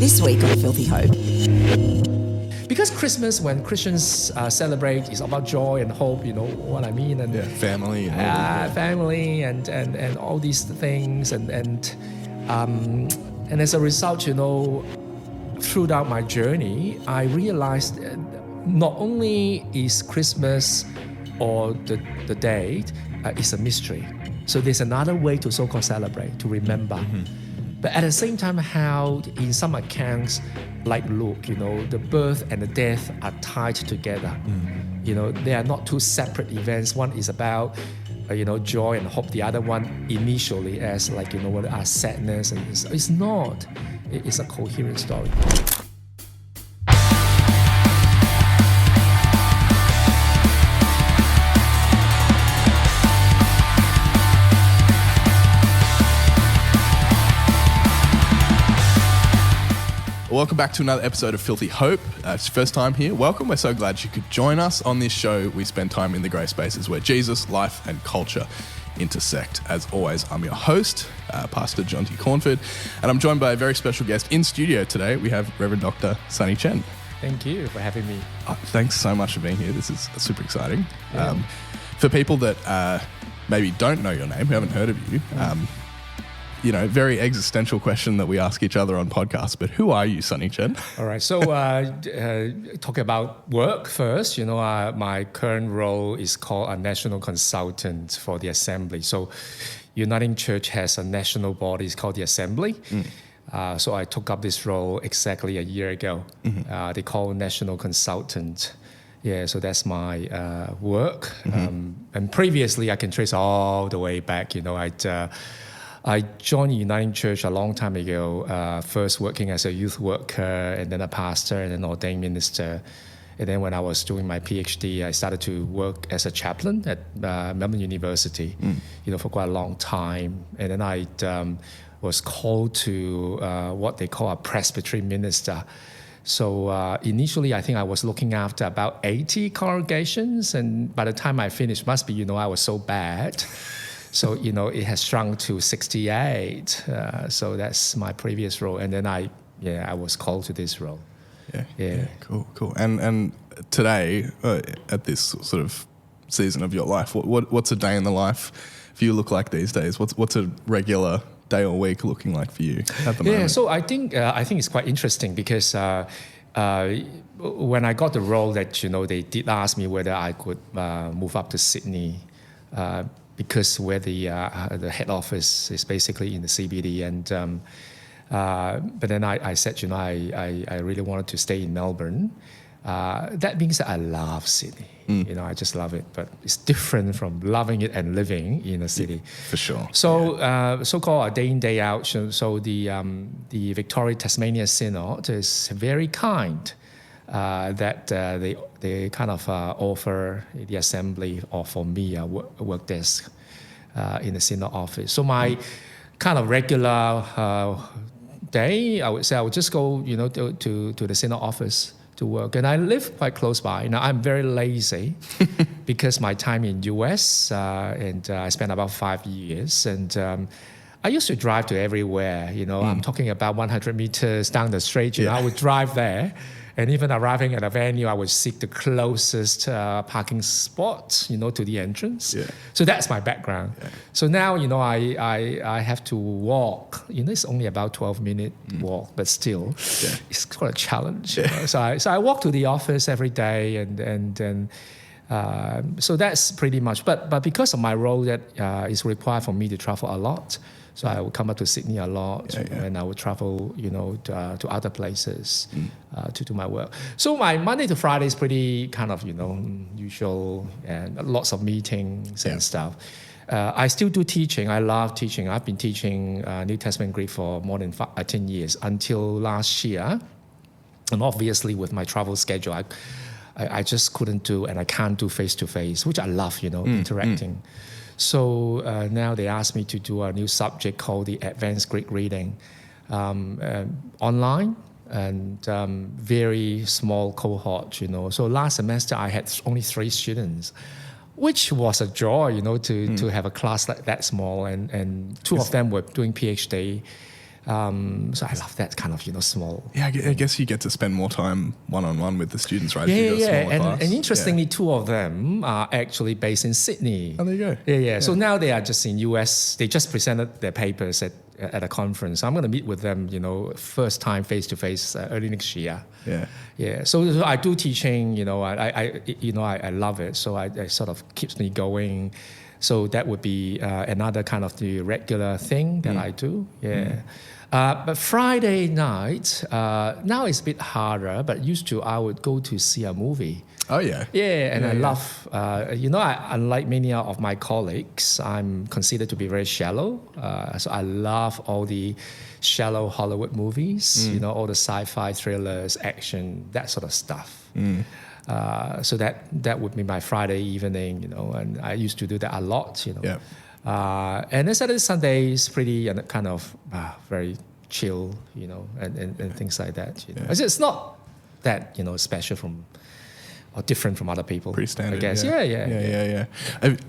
This week on Filthy Hope. Because Christmas, when Christians celebrate, is about joy and hope, you know what I mean? And family. And family and all these things. And as a result, you know, throughout my journey, I realized that not only is Christmas or the date is a mystery. So there's another way to so-called celebrate, to remember. But at the same time, how in some accounts, like Luke, you know, the birth and the death are tied together. You know, they are not two separate events. One is about, joy and hope. The other one initially as like, our sadness. And it's not. It's a coherent story. Welcome back to another episode of Filthy Hope. It's your first time here. Welcome. We're so glad you could join us. On this show, we spend time in the grey spaces where Jesus, life and culture intersect. As always, I'm your host, Pastor Jonty Cornford, and I'm joined by a very special guest in studio today. We have Rev Dr Sunny Chen. Thank you for having me. Thanks so much for being here. This is super exciting. Yeah. For people that maybe don't know your name, who haven't heard of you, very existential question that we ask each other on podcasts, but who are you, Sunny Chen? All right, so talk about work first. My current role is called a national consultant for the Assembly. So Uniting Church has a national body, it's called the Assembly. So I took up this role exactly a year ago. They call national consultant. Yeah, so that's my work. And previously, I can trace all the way back. I joined Uniting Church a long time ago, first working as a youth worker and then a pastor and an ordained minister. And then when I was doing my PhD, I started to work as a chaplain at Melbourne University, for quite a long time. And then I was called to what they call a presbytery minister. So initially, I think I was looking after about 80 congregations. And by the time I finished, I was so bad. So, it has shrunk to 68. So that's my previous role. And then I was called to this role. Yeah. Cool. And today, at this sort of season of your life, what's a day in the life for you look like these days? What's a regular day or week looking like for you at the moment? Yeah, so I think it's quite interesting because when I got the role that, they did ask me whether I could move up to Sydney, because where the head office is basically in the CBD, and but then I said, I really wanted to stay in Melbourne. That means that I love Sydney. I just love it, but it's different from loving it and living in a city. For sure. So, so-called a day in, day out. So the Victoria Tasmania Synod is very kind. That they kind of offer the Assembly or for me a work desk in the Synod office. So my kind of regular day, I would say I would just go, to the Synod office to work. And I live quite close by. I'm very lazy because my time in US and I spent about 5 years and I used to drive to everywhere. I'm talking about 100 meters down the street. I would drive there. And even arriving at a venue, I would seek the closest parking spot, to the entrance. Yeah. So that's my background. Yeah. So now, I have to walk. It's only about 12-minute walk, but still, it's quite a challenge. Yeah. So I walk to the office every day, and so that's pretty much. But because of my role, that is required for me to travel a lot. So I would come up to Sydney a lot, and I would travel, to other places to do my work. So my Monday to Friday is pretty kind of, usual, and lots of meetings and stuff. I still do teaching. I love teaching. I've been teaching New Testament Greek for more than 10 years until last year. And obviously with my travel schedule, I just couldn't do, and I can't do face-to-face, which I love, interacting. So now they asked me to do a new subject called the Advanced Greek Reading online, and very small cohort, So last semester I had only 3 students, which was a joy, to have a class like that small, and 2 of them were doing PhD So I love that kind of, small. Yeah, I guess you get to spend more time one-on-one with the students, right? And interestingly, two of them are actually based in Sydney. Oh, there you go. Yeah. So now they are just in US. They just presented their papers at a conference. I'm going to meet with them, first time face-to-face early next year. Yeah. So I do teaching, I love it. So it sort of keeps me going. So that would be another kind of the regular thing that I do. But Friday night, now it's a bit harder, but used to I would go to see a movie. Oh, yeah. Yeah, and I love, unlike many of my colleagues, I'm considered to be very shallow. So I love all the shallow Hollywood movies, all the sci-fi thrillers, action, that sort of stuff. So that would be my Friday evening, and I used to do that a lot, and then Saturday, Sunday is pretty kind of very chill, and things like that. It's not that special from or different from other people. Pretty standard. I guess. Yeah.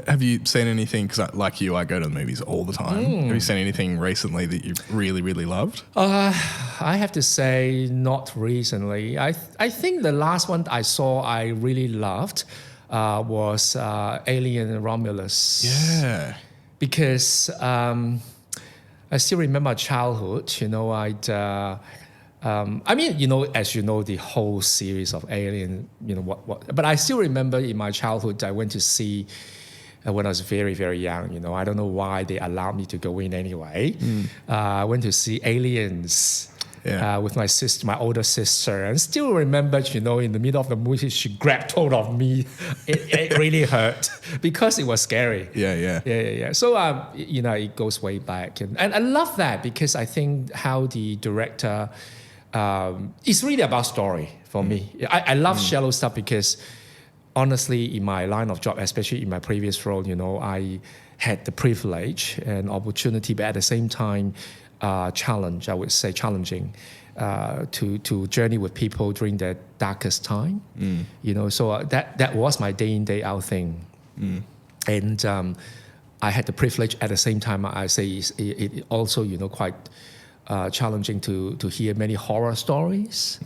Have you seen anything? Because like you, I go to the movies all the time. Have you seen anything recently that you've really, really loved? I have to say, not recently. I think the last one I saw I really loved was Alien Romulus. Yeah. Because I still remember childhood. As you know, the whole series of Alien, but I still remember in my childhood, I went to see when I was very, very young. I don't know why they allowed me to go in anyway. I went to see Aliens with my sister, my older sister, and still remember, in the middle of the movie, she grabbed hold of me. It really hurt because it was scary. Yeah. So, it goes way back. And I love that because I think how the director, it's really about story for me. I love shallow stuff because honestly, in my line of job, especially in my previous role, I had the privilege and opportunity, but at the same time, challenging to journey with people during their darkest time. So that was my day in, day out thing. And I had the privilege at the same time, I say it also, quite challenging to hear many horror stories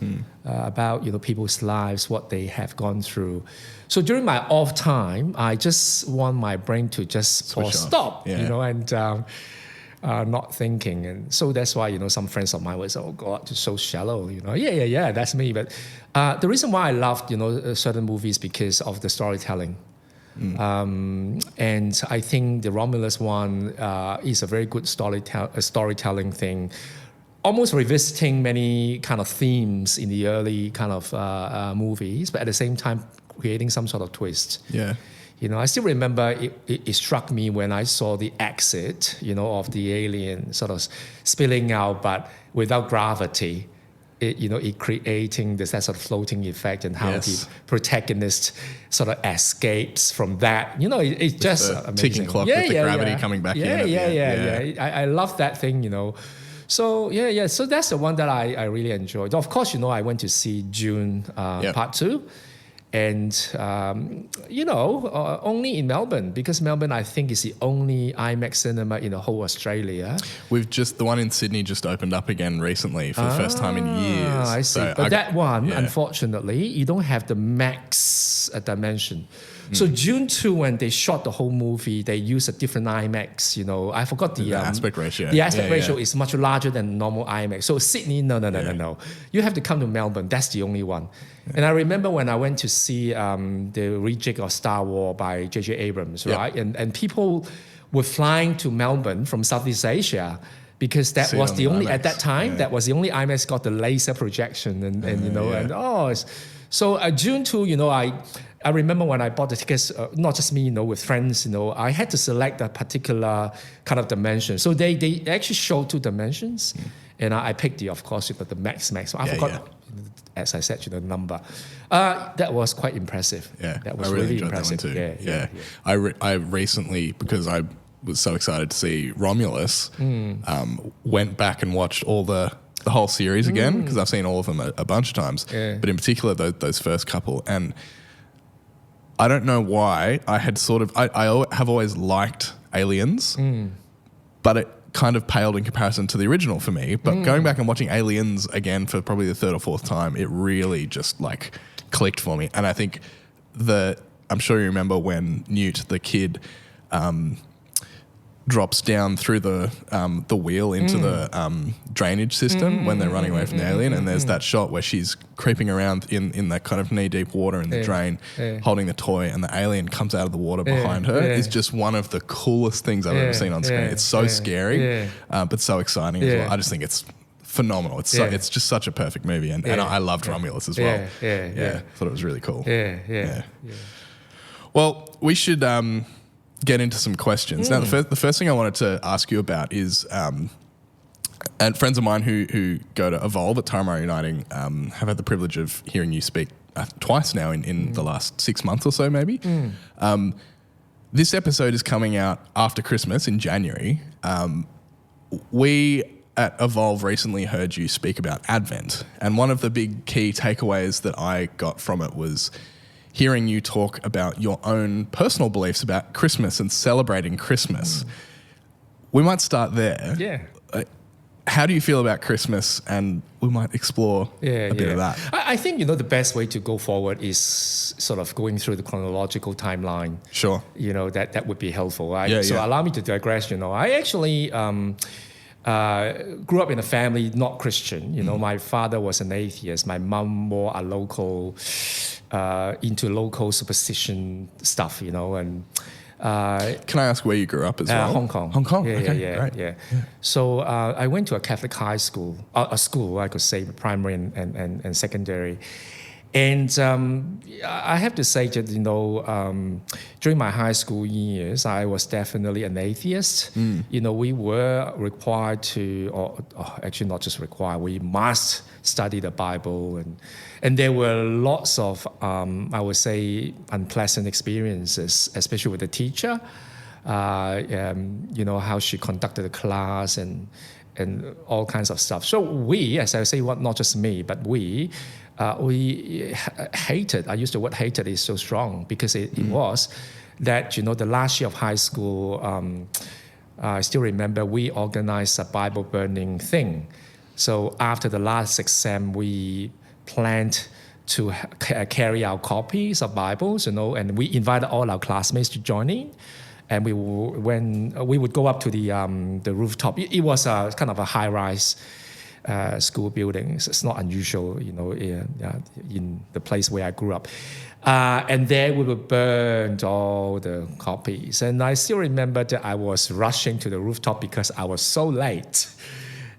about people's lives, what they have gone through. So during my off time, I just want my brain to just stop, and not thinking. And so that's why some friends of mine would say, "Oh God, it's so shallow." Yeah, that's me. But the reason why I loved certain movies because of the storytelling. And I think the Romulus one is a very good storytelling thing, almost revisiting many kind of themes in the early kind of movies, but at the same time creating some sort of twist. Yeah. I still remember it struck me when I saw the exit, of the alien sort of spilling out, but without gravity. It creating this that sort of floating effect and how the protagonist sort of escapes from that. It's just amazing. Ticking clock with the gravity coming back in. I love that thing, So so that's the one that I really enjoyed. Of course, I went to see June Part 2. And, only in Melbourne, because Melbourne, I think, is the only IMAX cinema in the whole Australia. The one in Sydney just opened up again recently for the first time in years. I see. So that one, unfortunately, you don't have the max dimension. So June 2, when they shot the whole movie, they used a different IMAX, I forgot the aspect ratio. The aspect ratio is much larger than normal IMAX. So Sydney, no. You have to come to Melbourne. That's the only one. And I remember when I went to see the rejig of Star Wars by J.J. Abrams, right? And people were flying to Melbourne from Southeast Asia because that was the only, at that time, that was the only IMAX got the laser projection. So June 2, I remember when I bought the tickets, not just me, with friends, I had to select a particular kind of dimension. So they actually showed 2 dimensions, and I picked of course, the max. So I forgot, as I said, the number. That was quite impressive. Yeah, that was I really impressive. That one too. Yeah. I recently, because I was so excited to see Romulus, went back and watched all the whole series again, because I've seen all of them a bunch of times. But in particular, those first couple. And I don't know why I had I have always liked Aliens, but kind of paled in comparison to the original for me. But going back and watching Aliens again for probably the third or fourth time, it really just like clicked for me. And I think I'm sure you remember when Newt, the kid, drops down through the wheel into the drainage system when they're running away from the alien, and there's that shot where she's creeping around in that kind of knee-deep water in the drain, holding the toy, and the alien comes out of the water behind her. Is just one of the coolest things I've ever seen on screen. It's so scary, but so exciting as well. I just think it's phenomenal. It's it's just such a perfect movie, and I loved Romulus as well. Thought it was really cool. Well, we should get into some questions. Now, the first thing I wanted to ask you about is, and friends of mine who go to Evolve at Taramara Uniting have had the privilege of hearing you speak twice now in the last 6 months or so, maybe. This episode is coming out after Christmas in January. We at Evolve recently heard you speak about Advent, and one of the big key takeaways that I got from it was hearing you talk about your own personal beliefs about Christmas and celebrating Christmas. We might start there. Yeah. How do you feel about Christmas? And we might explore a bit of that. I think, the best way to go forward is sort of going through the chronological timeline. Sure. That would be helpful. Right? So allow me to digress. I actually grew up in a family not Christian. My father was an atheist. My mom more a local, into local superstition stuff, and can I ask where you grew up as well? Hong Kong. Hong Kong. Yeah. So I went to a Catholic high school, a school I could say, primary and secondary. And I have to say that, during my high school years, I was definitely an atheist. We were required to, or actually not just required, we must study the Bible. And there were lots of, I would say, unpleasant experiences, especially with the teacher. How she conducted the class and all kinds of stuff. So we, as I say, not just me, but we hated, I use the word hated is so strong because it was that, the last year of high school, I still remember we organized a Bible burning thing. So after the last exam, we planned to carry out copies of Bibles, and we invited all our classmates to join in. And we would go up to the rooftop. It was a kind of a high-rise school building. It's not unusual, in the place where I grew up. And there we would burn all the copies. And I still remember that I was rushing to the rooftop because I was so late.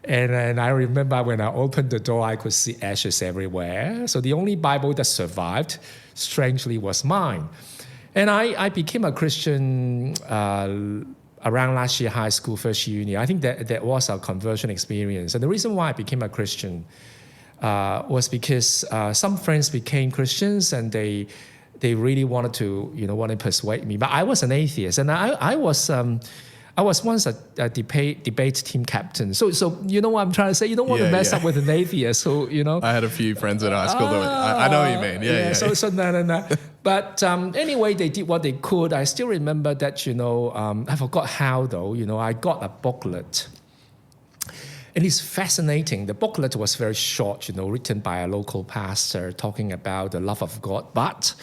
And I remember when I opened the door, I could see ashes everywhere. So the only Bible that survived, strangely, was mine. And I became a Christian around last year, high school, first year uni. I think that was a conversion experience. And the reason why I became a Christian was because some friends became Christians and they really wanted to persuade me. But I was an atheist, and I was once a debate team captain. So you know what I'm trying to say? You don't want to mess up with an atheist. So, I had a few friends in high school I know what you mean. Yeah. So no. But anyway, they did what they could. I still remember that, I forgot how though, I got a booklet. And it's fascinating. The booklet was very short, written by a local pastor talking about the love of God, but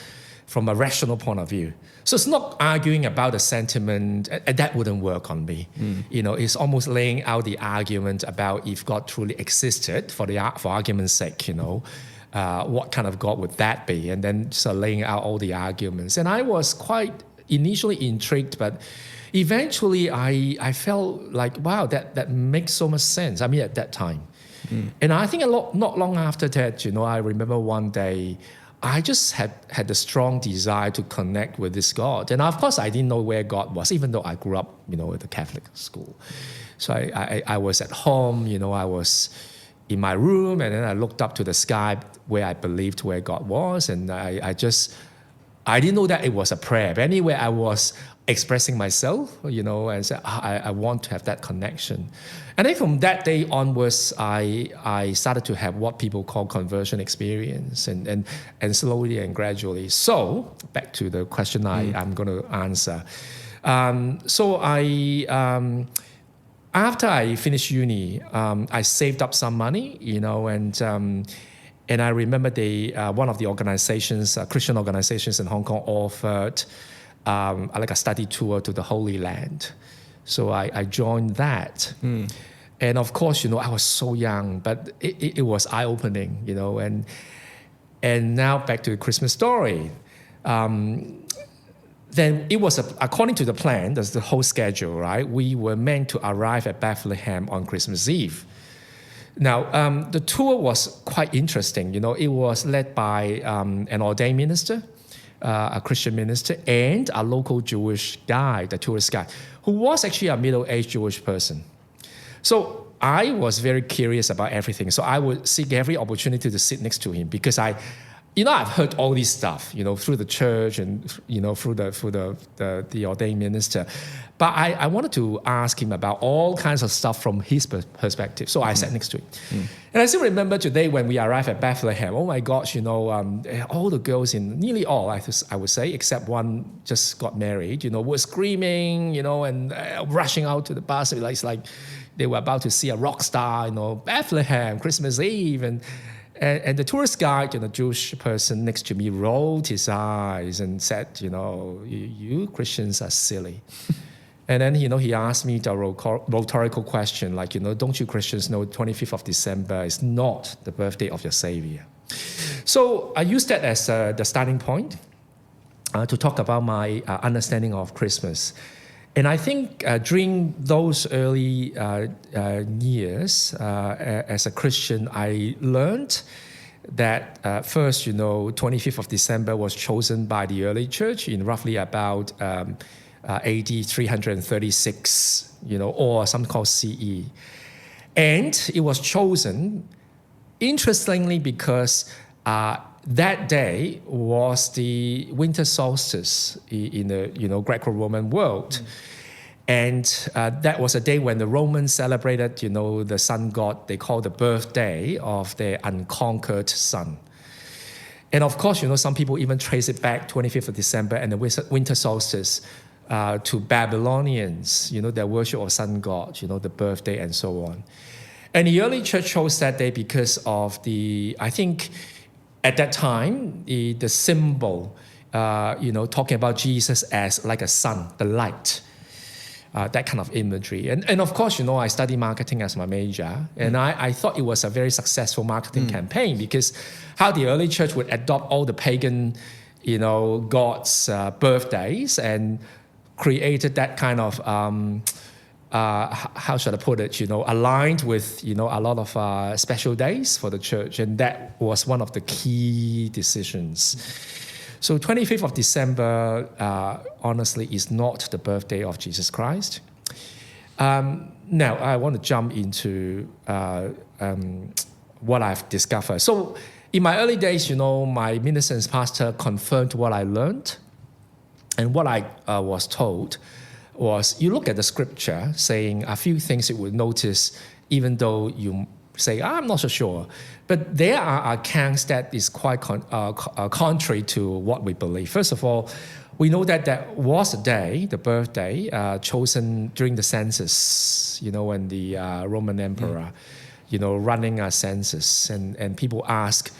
from a rational point of view. So it's not arguing about the sentiment, and that wouldn't work on me. It's almost laying out the argument about if God truly existed, for argument's sake, what kind of God would that be? And then sort of laying out all the arguments. And I was quite initially intrigued, but eventually I felt like, wow, that makes so much sense. I mean, at that time. And I think not long after that, I remember one day, I just had the strong desire to connect with this God. And of course, I didn't know where God was, even though I grew up, at the Catholic school. So I was at home, I was in my room, and then I looked up to the sky where I believed where God was. And I didn't know that it was a prayer. But anyway, I was expressing myself, and said, I want to have that connection. And then from that day onwards, I started to have what people call conversion experience, and slowly and gradually. So back to the question I'm going to answer. So I after I finished uni, I saved up some money, and I remember one of the organizations, Christian organizations in Hong Kong, offered like a study tour to the Holy Land. So I joined that. And of course, I was so young, but it was eye-opening, and now back to the Christmas story. Then it was, according to the plan, that's the whole schedule, right? We were meant to arrive at Bethlehem on Christmas Eve. Now, the tour was quite interesting. It was led by an ordained minister, a Christian minister, and a local Jewish guide, the tourist guide, who was actually a middle-aged Jewish person. So I was very curious about everything. So I would seek every opportunity to sit next to him because I've heard all this stuff, through the church and, through the ordained minister. But I wanted to ask him about all kinds of stuff from his perspective. So I sat next to him. And I still remember today when we arrived at Bethlehem, oh my gosh, all the girls nearly all, I would say, except one just got married, were screaming, and rushing out to the bus. It's like they were about to see a rock star, Bethlehem, Christmas Eve. And the tourist guide, the Jewish person next to me, rolled his eyes and said, you Christians are silly. And then, he asked me the rhetorical question, like, don't you Christians know 25th of December is not the birthday of your Savior? So I used that as the starting point to talk about my understanding of Christmas. And I think during those early years as a Christian, I learned that first, 25th of December was chosen by the early church in roughly about AD 336, or something called CE. And it was chosen, interestingly, because that day was the winter solstice in the Greco-Roman world. And that was a day when the Romans celebrated, the sun god they call the birthday of their unconquered son. And of course, some people even trace it back 25th of December and the winter solstice to Babylonians, their worship of sun god, the birthday and so on. And the early church chose that day because of I think at that time, the symbol, talking about Jesus as like a sun, the light, that kind of imagery. And of course, I studied marketing as my major, and I thought it was a very successful marketing campaign because how the early church would adopt all the pagan, gods' birthdays and created that kind of, how should I put it, aligned with, a lot of special days for the church. And that was one of the key decisions. So 25th of December, honestly, is not the birthday of Jesus Christ. Now, I want to jump into what I've discovered. So in my early days, my minister pastor confirmed what I learned. And what I was told was, you look at the scripture saying a few things you would notice, even though you say, I'm not so sure. But there are accounts that is quite contrary to what we believe. First of all, we know that was a day, the birthday, chosen during the census, when the Roman emperor, running a census. And people ask,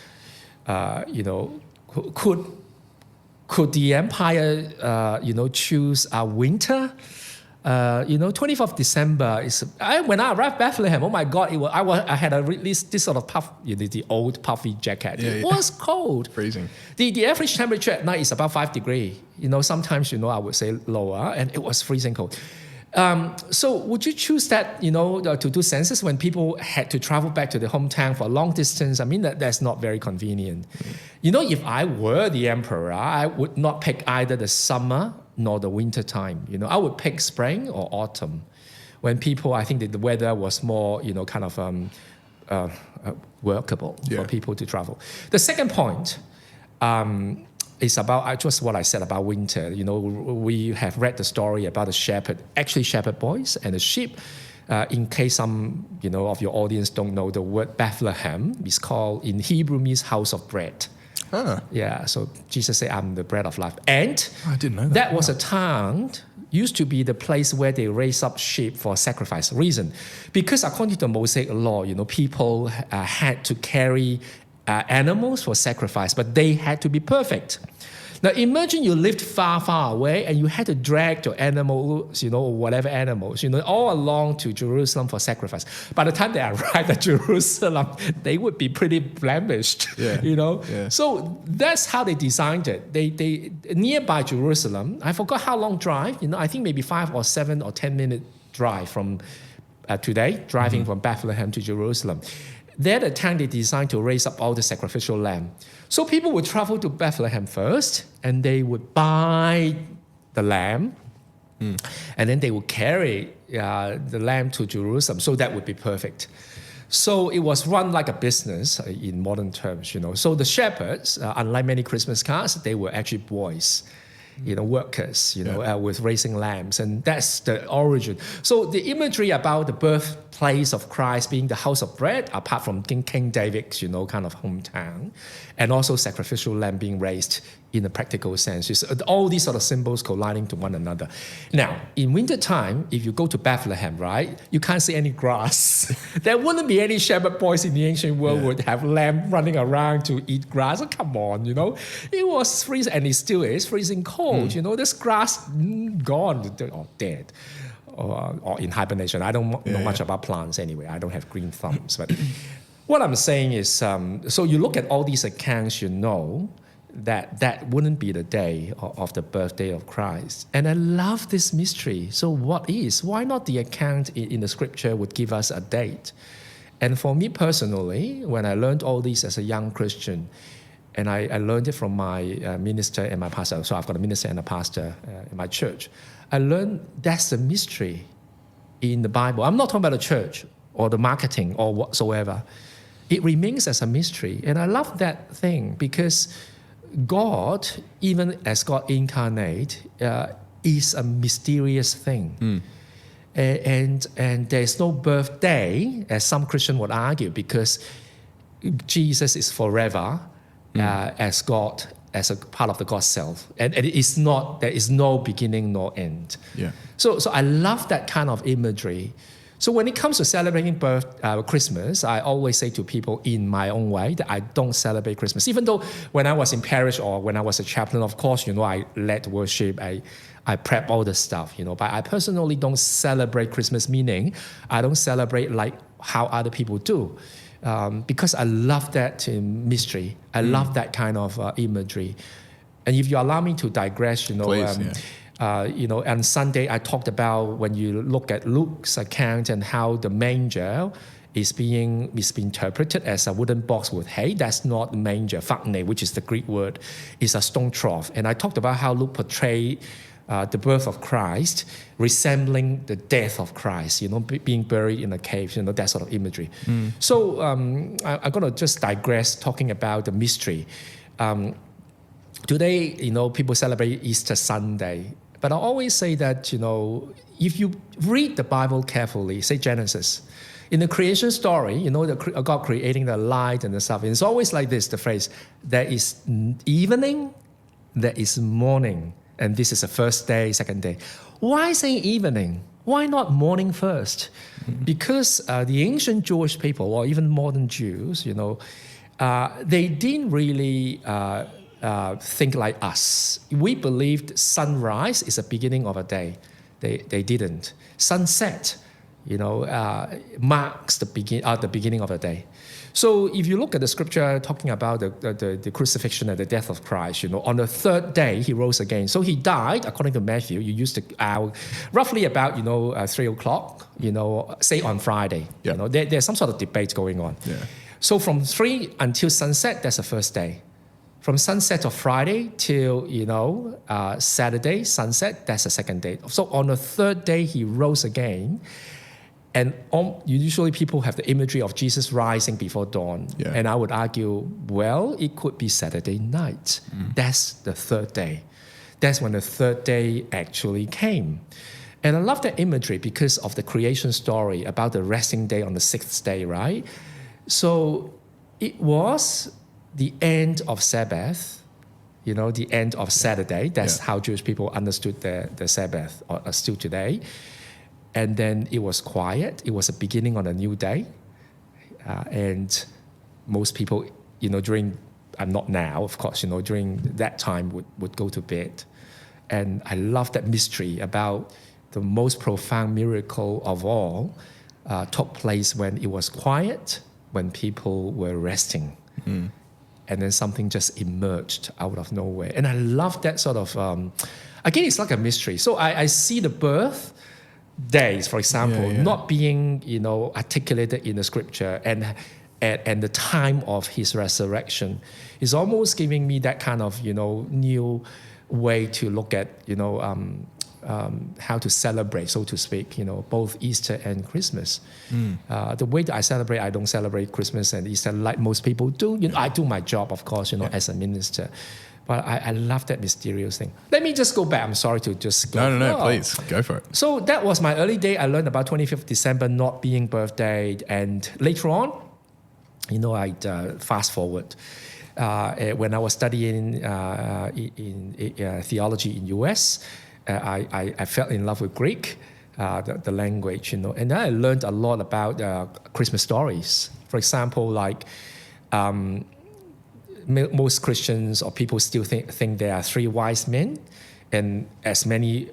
could the empire, choose a winter? 20th of December is. When I arrived Bethlehem, oh my God! I had this sort of puff, the old puffy jacket. It was cold, freezing. The average temperature at night is about 5 degrees. Sometimes I would say lower, and it was freezing cold. So would you choose that, to do census when people had to travel back to their hometown for a long distance? I mean, that's not very convenient. If I were the emperor, I would not pick either the summer nor the winter time. I would pick spring or autumn, when people, I think that the weather was more, kind of workable for people to travel. The second point is about just what I said about winter. We have read the story about the shepherd boys and the sheep. In case some, of your audience don't know, the word Bethlehem is called, in Hebrew, means house of bread. Yeah, so Jesus said, I'm the bread of life. And I didn't know that. That was a town used to be the place where they raise up sheep for sacrifice. Reason, because according to the Mosaic law, people had to carry animals for sacrifice, but they had to be perfect. Now imagine you lived far, far away and you had to drag your animals, or whatever animals, all along to Jerusalem for sacrifice. By the time they arrived at Jerusalem, they would be pretty blemished, Yeah. So that's how they designed it. They nearby Jerusalem, I forgot how long drive, I think maybe 5 or 7 or 10 minute drive from today, driving from Bethlehem to Jerusalem. There, the time they designed to raise up all the sacrificial lamb. So people would travel to Bethlehem first, and they would buy the lamb, and then they would carry the lamb to Jerusalem. So that would be perfect. So it was run like a business in modern terms, So the shepherds, unlike many Christmas cards, they were actually boys. Workers, with raising lambs, and that's the origin. So the imagery about the birthplace of Christ being the house of bread, apart from King David's, kind of hometown, and also sacrificial lamb being raised in a practical sense. All these sort of symbols colliding to one another. Now, in wintertime, if you go to Bethlehem, right, you can't see any grass. There wouldn't be any shepherd boys in the ancient world would have lamb running around to eat grass. Oh, come on, It was freezing, and it still is freezing cold. This grass gone or dead. Or in hibernation. I don't know much about plants anyway. I don't have green thumbs. But what I'm saying is, so you look at all these accounts, that wouldn't be the day of the birthday of Christ. And I love this mystery. So what is? Why not the account in the scripture would give us a date? And for me personally, when I learned all this as a young Christian, and I learned it from my minister and my pastor, so I've got a minister and a pastor in my church, I learned that's the mystery in the Bible. I'm not talking about the church or the marketing or whatsoever. It remains as a mystery. And I love that thing because God, even as God incarnate, is a mysterious thing. And there's no birthday, as some Christian would argue, because Jesus is forever as God, as a part of the God's self. And it is not, there is no beginning nor end. Yeah. So I love that kind of imagery. So when it comes to celebrating Christmas, I always say to people in my own way that I don't celebrate Christmas. Even though when I was in parish or when I was a chaplain, of course, I led worship, I prep all the stuff, but I personally don't celebrate Christmas, meaning I don't celebrate like how other people do. Because I love that mystery. I love that kind of imagery. And if you allow me to digress, Please, on Sunday I talked about when you look at Luke's account and how the manger is being misinterpreted as a wooden box with hay. That's not the manger. Phagne, which is the Greek word, is a stone trough. And I talked about how Luke portrayed the birth of Christ resembling the death of Christ, being buried in a cave, that sort of imagery. So I'm going to just digress talking about the mystery. Today, people celebrate Easter Sunday, but I always say that, if you read the Bible carefully, say Genesis, in the creation story, God creating the light and the stuff, it's always like this, the phrase, there is evening, there is morning, and this is the first day, second day. Why say evening? Why not morning first? Because the ancient Jewish people, or even modern Jews, they didn't really think like us. We believed sunrise is the beginning of a day. They didn't. Sunset, marks the beginning of a day. So if you look at the scripture talking about the crucifixion and the death of Christ, on the third day he rose again. So he died, according to Matthew, you used the hour, roughly about 3 o'clock, say on Friday. Yeah. There's some sort of debate going on. Yeah. So from 3 until sunset, that's the first day. From sunset of Friday till Saturday sunset, that's the second day. So on the third day he rose again. And usually people have the imagery of Jesus rising before dawn. Yeah. And I would argue, well, it could be Saturday night. That's the third day. That's when the third day actually came. And I love that imagery because of the creation story about the resting day on the sixth day, right? So it was the end of Sabbath. the end of Saturday. That's how Jewish people understood the Sabbath, or still today. And then it was quiet. It was a beginning on a new day. And most people, during, not now, of course, during that time would go to bed. And I love that mystery about the most profound miracle of all took place when it was quiet, when people were resting. Mm. And then something just emerged out of nowhere. And I love that sort of, again, it's like a mystery. So I see the birth days, for example, not being, articulated in the scripture, and the time of his resurrection is almost giving me that kind of, new way to look at, how to celebrate, so to speak, both Easter and Christmas. The way that I celebrate, I don't celebrate Christmas and Easter like most people do. I do my job, of course, as a minister. But I love that mysterious thing. Let me just go back. I'm sorry to just go. No, please, go for it. So that was my early day. I learned about 25th December not being birthday. And later on, I'd fast forward. When I was studying in theology in US, I fell in love with Greek, the language, and I learned a lot about Christmas stories. For example, like most Christians or people still think there are three wise men, and many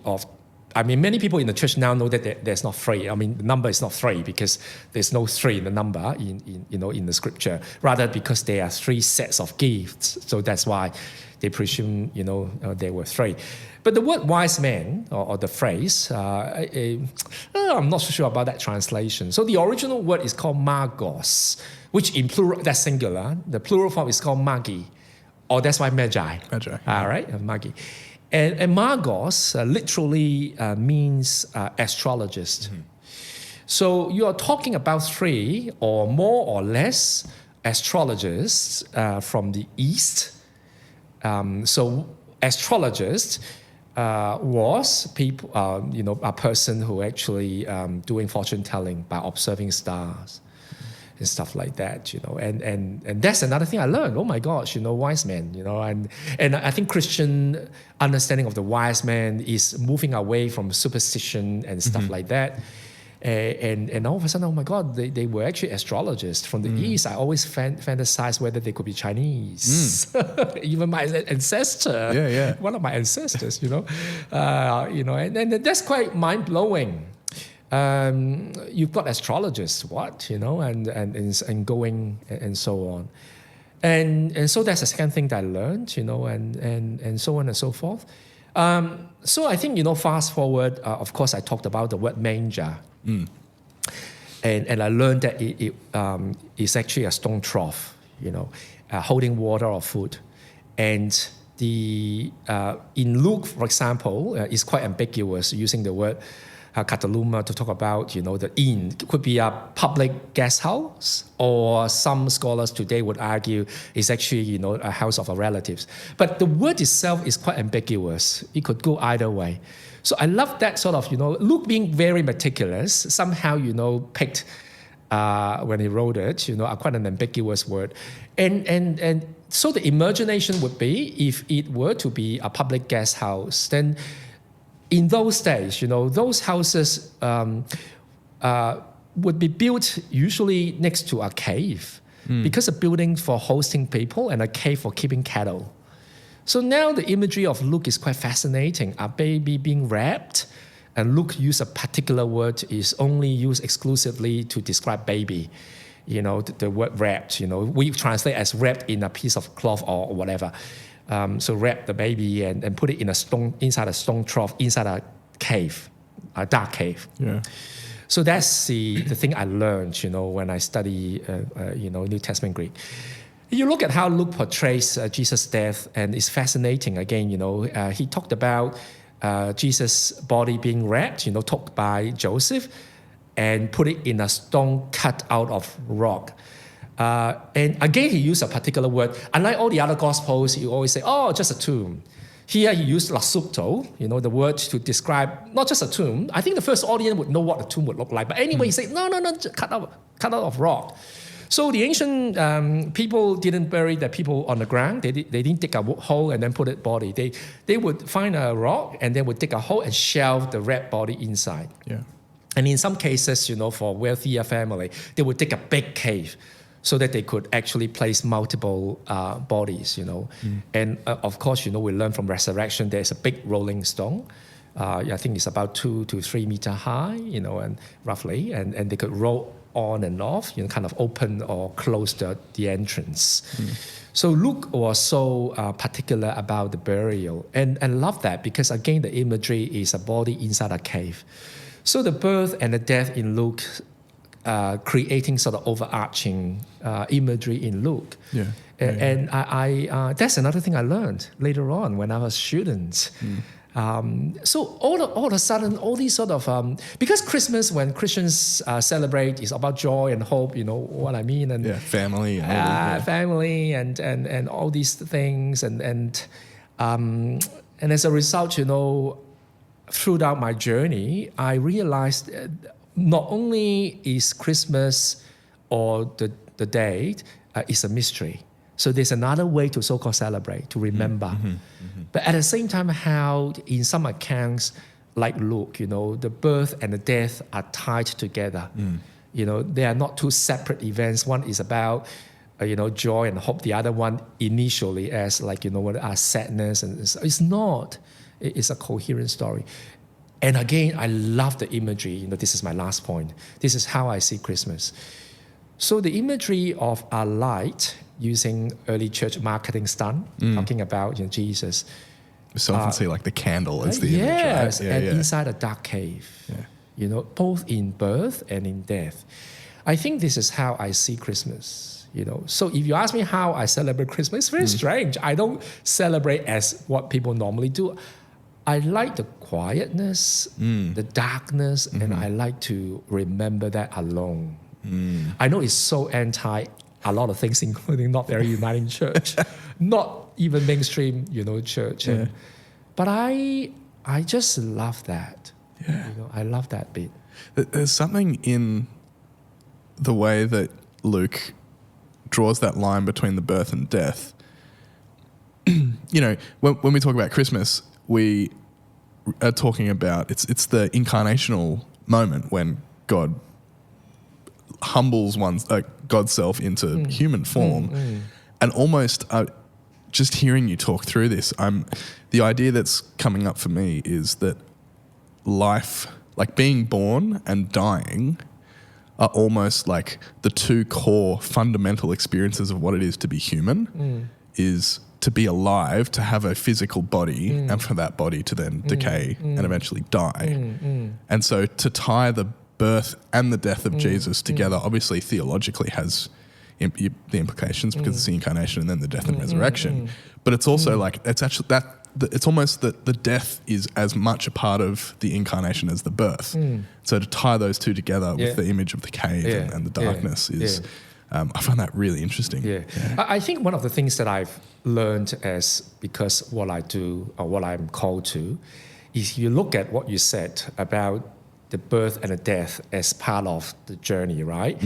people in the church now know that there's not three. The number is not three because there's no three in the number in the scripture. Rather, because there are three sets of gifts, so that's why they presume there were three. But the word wise man or the phrase, I'm not so sure about that translation. So the original word is called magos, which in plural, that's singular. The plural form is called magi, or that's why magi. Magi. All right, magi. And magos literally means astrologist. Mm-hmm. So you are talking about three or more or less astrologists from the East. So astrologist was people, a person who actually doing fortune telling by observing stars and stuff like that, and that's another thing I learned. Oh my gosh, wise men, and I think Christian understanding of the wise man is moving away from superstition and stuff like that. And all of a sudden, oh my God, they were actually astrologists from the East. I always fantasized whether they could be Chinese. Even my ancestor, one of my ancestors, and that's quite mind blowing. You've got astrologists, and going and so on, and so that's the second thing that I learned, and so on and so forth. So I think fast forward. Of course, I talked about the word manger. And I learned that it is actually a stone trough, holding water or food. And in Luke, for example, is quite ambiguous, using the word kataluma to talk about, the inn. It could be a public guest house, or some scholars today would argue it's actually, a house of relatives. But the word itself is quite ambiguous. It could go either way. So I love that sort of, Luke being very meticulous, somehow, picked, when he wrote it, quite an ambiguous word. And so the imagination would be, if it were to be a public guest house, then in those days, those houses would be built usually next to a cave, because a building for hosting people and a cave for keeping cattle. So now the imagery of Luke is quite fascinating. A baby being wrapped, and Luke used a particular word is only used exclusively to describe baby. The word wrapped, we translate as wrapped in a piece of cloth or whatever. So wrap the baby and put it in inside a stone trough, inside a cave, a dark cave. Yeah. So that's the thing I learned, when I study, New Testament Greek. You look at how Luke portrays Jesus' death, and it's fascinating. Again, he talked about Jesus' body being wrapped, took by Joseph, and put it in a stone cut out of rock. And again, he used a particular word. Unlike all the other Gospels, he always say, "Oh, just a tomb." Here, he used lasupto, the word to describe not just a tomb. I think the first audience would know what a tomb would look like. But anyway, he said, "No, cut out of rock." So the ancient people didn't bury the people on the ground. They didn't dig a hole and then put a body. They would find a rock and they would dig a hole and shelve the red body inside. Yeah. And in some cases, for wealthier family, they would dig a big cave so that they could actually place multiple bodies, And of course, we learn from resurrection, there's a big rolling stone. I think it's about 2 to 3 meter high, and roughly, and they could roll on and off, kind of open or close the entrance. So Luke was so particular about the burial, and I love that because again, the imagery is a body inside a cave. So the birth and the death in Luke, creating sort of overarching imagery in Luke. Yeah. And I that's another thing I learned later on when I was a student. So all of a sudden, all these sort of because Christmas, when Christians celebrate, is about joy and hope. You know what I mean? And family, and family, and all these things, and as a result, throughout my journey, I realized not only is Christmas or the date is a mystery. So there's another way to so-called celebrate, to remember. But at the same time, how in some accounts, like Luke, the birth and the death are tied together. They are not two separate events. One is about, joy and hope. The other one initially as sadness. And it's not. It's a coherent story. And again, I love the imagery. This is my last point. This is how I see Christmas. So the imagery of a light, using early church marketing stunt, talking about Jesus. We so often see the candle as the image, yes, right? and inside a dark cave. Both in birth and in death. I think this is how I see Christmas. So if you ask me how I celebrate Christmas, it's very strange. I don't celebrate as what people normally do. I like the quietness, the darkness, and I like to remember that alone. I know it's so anti a lot of things, including not very uniting church, not even mainstream, church. Yeah. But I just love that. Yeah. I love that bit. There's something in the way that Luke draws that line between the birth and death. When we talk about Christmas, we are talking about it's the incarnational moment when God humbles God's self into human form, and almost just hearing you talk through this, the idea that's coming up for me is that life, like being born and dying, are almost like the two core fundamental experiences of what it is to be human. Is to be alive, to have a physical body, and for that body to then decay and eventually die. And so to tie the birth and the death of Jesus together, obviously theologically has the implications because it's the incarnation and then the death and resurrection. But it's also it's almost that the death is as much a part of the incarnation as the birth. So to tie those two together with the image of the cave and the darkness is... I find that really interesting. I think one of the things that I've learned because what I do or what I'm called to is you look at what you said about the birth and the death as part of the journey, right?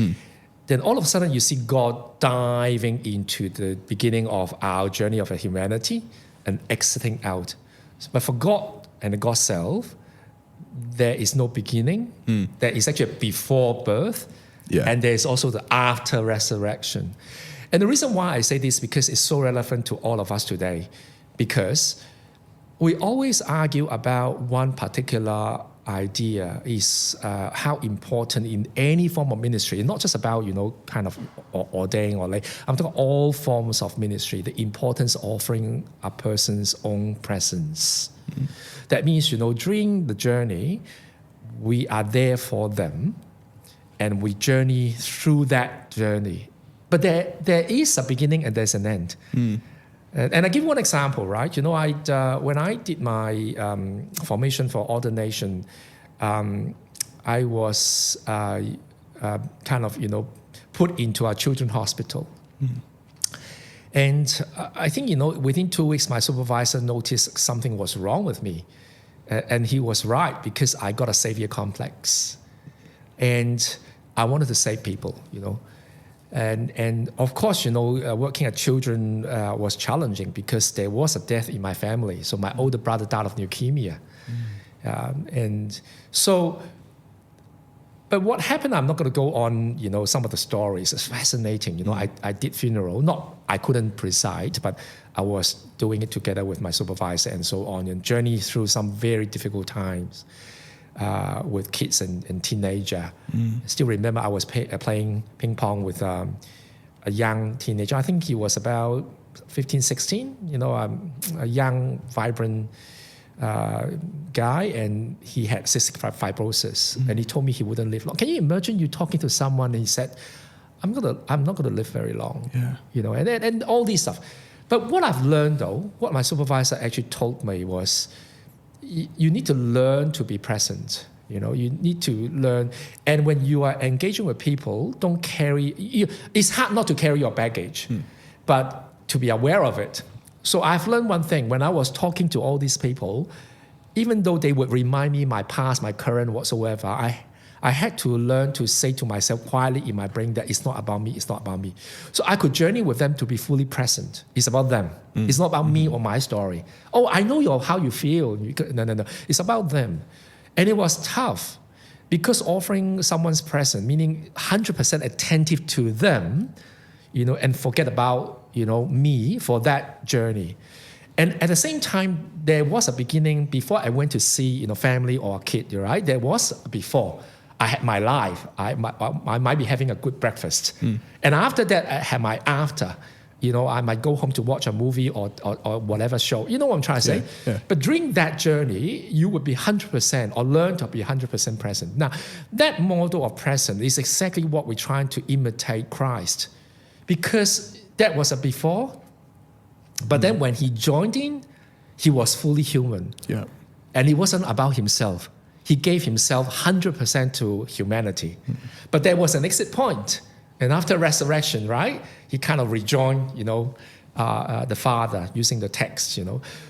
Then all of a sudden you see God diving into the beginning of our journey of humanity and exiting out. But for God and God's self, there is no beginning. There is actually a before birth. And there's also the after resurrection. And the reason why I say this is because it's so relevant to all of us today. Because we always argue about one particular idea is how important in any form of ministry, not just about, kind of ordain or lay. I'm talking all forms of ministry, the importance of offering a person's own presence. That means, during the journey, we are there for them. And we journey through that journey. But there is a beginning and there's an end. And I give one example, right? When I did my formation for ordination, I was put into a children's hospital. And I think, within 2 weeks, my supervisor noticed something was wrong with me. And he was right, because I got a savior complex. And I wanted to save people, And of course, working at children was challenging because there was a death in my family. So my older brother died of leukemia. And so, but what happened, I'm not going to go on, some of the stories. It's fascinating. I did funeral. I couldn't preside, but I was doing it together with my supervisor and so on, and journey through some very difficult times with kids and teenager. I still remember I was playing ping pong with a young teenager. I think he was about 15, 16, a young, vibrant guy, and he had cystic fibrosis, and he told me he wouldn't live long. Can you imagine you talking to someone and he said, I'm not gonna live very long, and all these stuff. But what I've learned though, what my supervisor actually told me was, you need to learn to be present. You need to learn, and when you are engaging with people, don't carry. It's hard not to carry your baggage, but to be aware of it. So I've learned one thing. When I was talking to all these people, even though they would remind me my past, my current, whatsoever, I had to learn to say to myself quietly in my brain that it's not about me, it's not about me. So I could journey with them to be fully present. It's about them. It's not about me or my story. Oh, I know how you feel. No. It's about them. And it was tough because offering someone's presence, meaning 100% attentive to them, and forget about, me for that journey. And at the same time, there was a beginning before I went to see, family or a kid, right? There was before. I had my life. I might be having a good breakfast. And after that, I had my after. I might go home to watch a movie or whatever show. You know what I'm trying to say? Yeah. But during that journey, you would be 100% or learn to be 100% present. Now, that model of presence is exactly what we're trying to imitate Christ. Because that was a before. But then when he joined in, he was fully human. Yeah. And it wasn't about himself. He gave himself 100% to humanity. But there was an exit point. And after resurrection, right, he kind of rejoined, the Father using the text,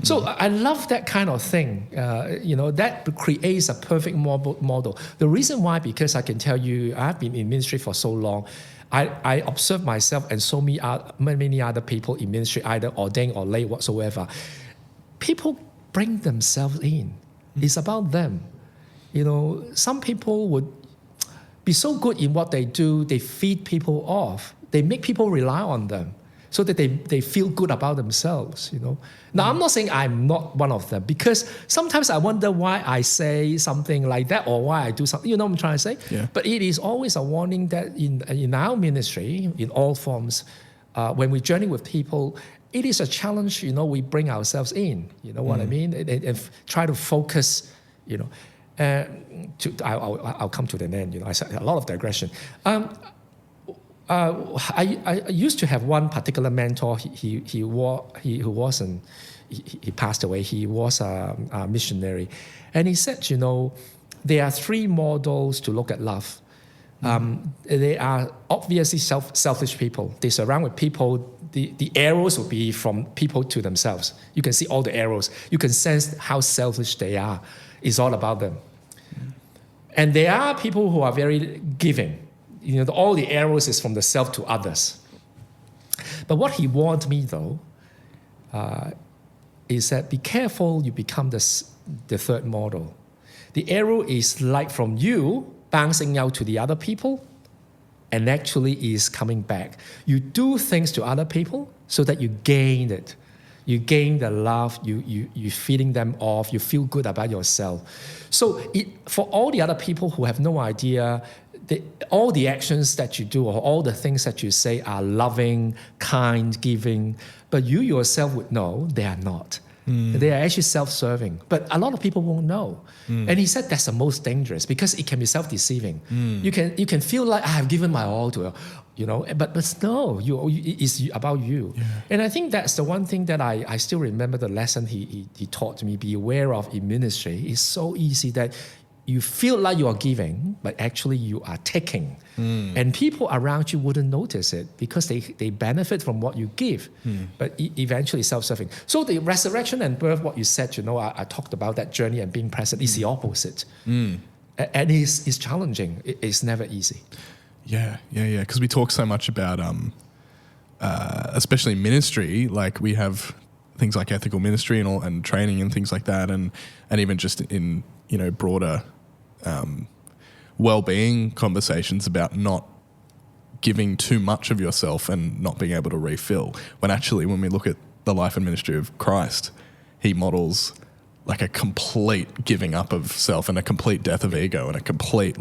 So I love that kind of thing, that creates a perfect model. The reason why, because I can tell you, I've been in ministry for so long. I observe myself and so many other people in ministry, either ordained or lay whatsoever. People bring themselves in. It's about them. Some people would be so good in what they do, they feed people off. They make people rely on them so that they feel good about themselves, Now, I'm not saying I'm not one of them, because sometimes I wonder why I say something like that or why I do something, what I'm trying to say? Yeah. But it is always a warning that in our ministry, in all forms, when we journey with people, it is a challenge, we bring ourselves in, what I mean? And try to focus, I'll come to the end. I said a lot of digression. I used to have one particular mentor. He passed away. He was a missionary, and he said, there are three models to look at love. They are obviously selfish people. They surround with people. The arrows will be from people to themselves. You can see all the arrows. You can sense how selfish they are. It's all about them. And there are people who are very giving. All the arrows is from the self to others. But what he warned me, though, is that be careful you become the third model. The arrow is like from you bouncing out to the other people and actually is coming back. You do things to other people so that you gain it. You gain the love, you feeding them off, you feel good about yourself. So for all the other people who have no idea, all the actions that you do or all the things that you say are loving, kind, giving, but you yourself would know they are not. They are actually self-serving. But a lot of people won't know. And he said that's the most dangerous because it can be self-deceiving. You can feel like I have given my all to but no, it's about you. Yeah. And I think that's the one thing that I still remember the lesson he taught me, be aware of in ministry. It's so easy that you feel like you are giving, but actually you are taking. And people around you wouldn't notice it because they benefit from what you give, but eventually self-serving. So the resurrection and birth, what you said, I talked about that journey and being present is the opposite. And it's challenging. It's never easy. Yeah. Because we talk so much about, especially ministry, like we have things like ethical ministry and training and things like that, and even just in broader well-being conversations about not giving too much of yourself and not being able to refill. When actually, when we look at the life and ministry of Christ, he models like a complete giving up of self and a complete death of ego and a complete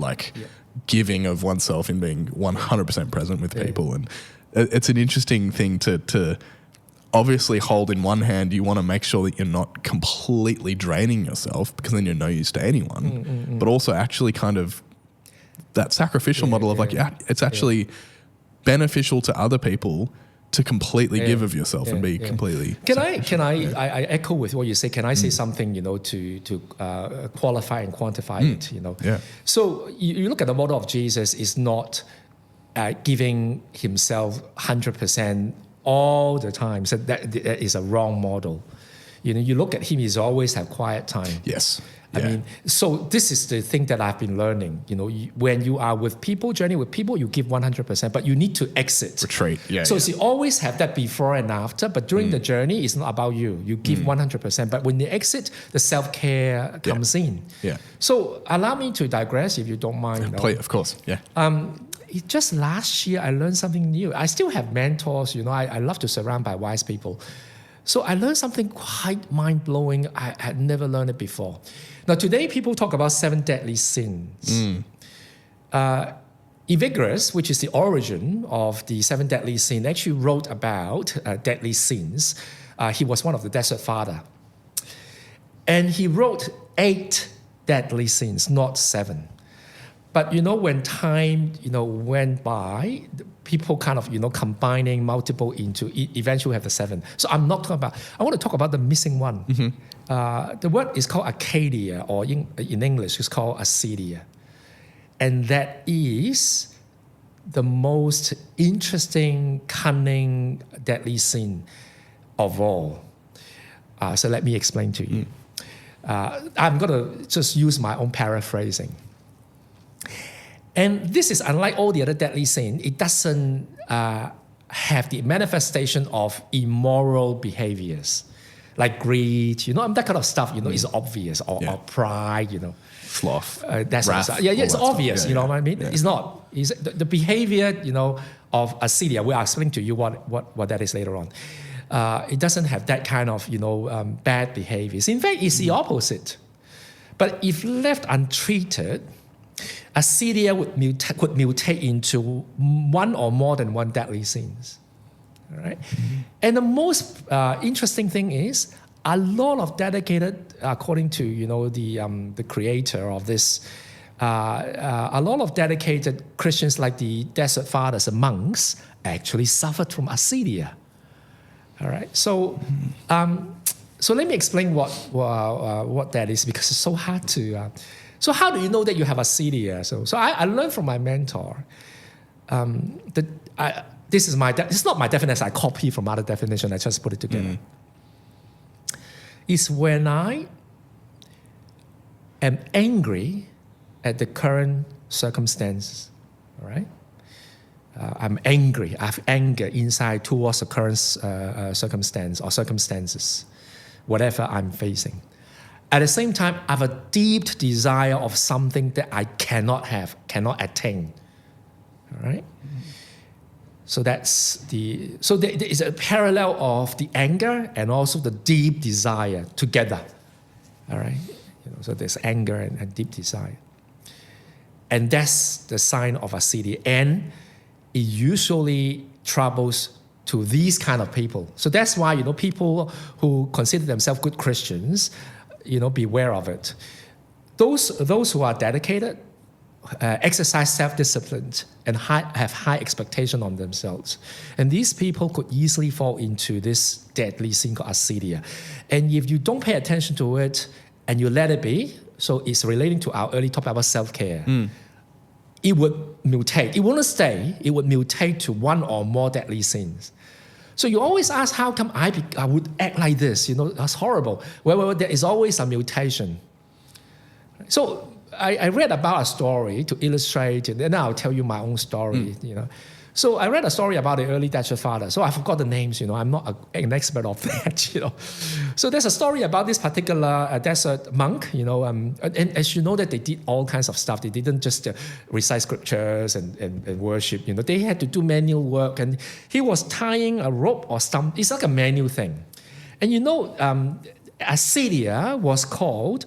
giving of oneself in being 100% present with people. And it's an interesting thing to obviously hold in one hand. You want to make sure that you're not completely draining yourself, because then you're no use to anyone, but also actually kind of that sacrificial model of it's actually beneficial to other people to completely give of yourself and be completely. Can I echo with what you say? Can I say something, to qualify and quantify it? Yeah. So you look at the model of Jesus is not giving himself 100% all the time. So that is a wrong model. You look at him; he's always have quiet time. Yes. I mean, so this is the thing that I've been learning. When you are with people, journey with people, you give 100%, but you need to exit. Retreat, So you always have that before and after, but during the journey, it's not about you. You give 100%, but when you exit, the self-care comes in. Yeah. So allow me to digress, if you don't mind. Please, of course, yeah. Just last year, I learned something new. I still have mentors. I love to surround by wise people. So I learned something quite mind-blowing. I had never learned it before. Now, today, people talk about 7 deadly sins. Evagrius, which is the origin of the 7 deadly sins, actually wrote about deadly sins. He was one of the desert father. And he wrote 8 deadly sins, not 7. But, when time, went by, people kind of, combining multiple into, eventually have the 7. So I want to talk about the missing one. The word is called Arcadia, or in English, it's called acedia. And that is the most interesting, cunning, deadly sin of all. So let me explain to you. I'm going to just use my own paraphrasing. And this is unlike all the other deadly sins. It doesn't have the manifestation of immoral behaviors, like greed, that kind of stuff, is obvious, or pride, Sloth. That's wrath, it's obvious, stuff. you know what I mean? Yeah. It's not. It's the behavior, of acedia. We'll explain to you what that is later on. It doesn't have that kind of, bad behaviors. In fact, it's the opposite. But if left untreated, acedia could mutate into one or more than one deadly sins. All right? And the most interesting thing is, a lot of dedicated, according to the creator of this, a lot of dedicated Christians, like the desert fathers, the monks, actually suffered from acedia. All right, so let me explain what that is, because it's so hard to. So how do you know that you have acedia? So I learned from my mentor. This is it's not my definition. I copy from other definition. I just put it together. It's when I am angry at the current circumstances. All right. I'm angry. I have anger inside towards the current circumstance or circumstances, whatever I'm facing. At the same time, I have a deep desire of something that I cannot attain. All right? So that's so there is a parallel of the anger and also the deep desire together. All right? So there's anger and deep desire. And that's the sign of acedia. And it usually troubles to these kind of people. So that's why, people who consider themselves good Christians, beware of it. Those who are dedicated, exercise self-discipline, and have high expectation on themselves. And these people could easily fall into this deadly sin called acedia. And if you don't pay attention to it and you let it be, so it's relating to our early topic about self-care, it would mutate. It won't stay. It would mutate to one or more deadly sins. So you always ask, how come I would act like this? That's horrible. Well, there is always a mutation. So I read about a story to illustrate, and then I'll tell you my own story, So I read a story about the early desert fathers. So I forgot the names, I'm not an expert of that, So there's a story about this particular desert monk, and as you know that they did all kinds of stuff. They didn't just recite scriptures and worship, They had to do manual work, and he was tying a rope or something. It's like a manual thing. And Assyria was called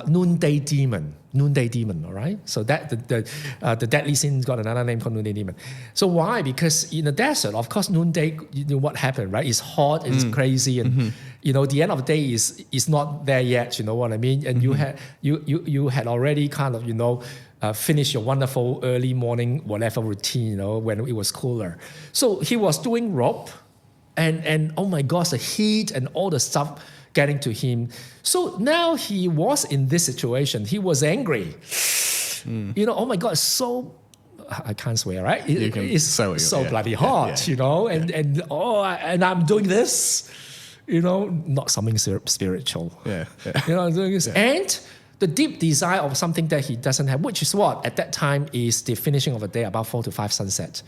noonday demon, all right? So that the deadly sin got another name called noonday demon. So why? Because in the desert, of course, noonday, what happened, right? It's hot, it's crazy, and the end of the day is not there yet. You know what I mean? And you had already kind of finished your wonderful early morning whatever routine, when it was cooler. So he was doing rope, and oh my gosh, the heat and all the stuff getting to him. So now he was in this situation. He was angry. Oh my God, so, I can't swear, right? It's so bloody hot, and I'm doing this, not something spiritual. Doing this. And the deep desire of something that he doesn't have, which is what? At that time is the finishing of a day, about 4 to 5 sunset.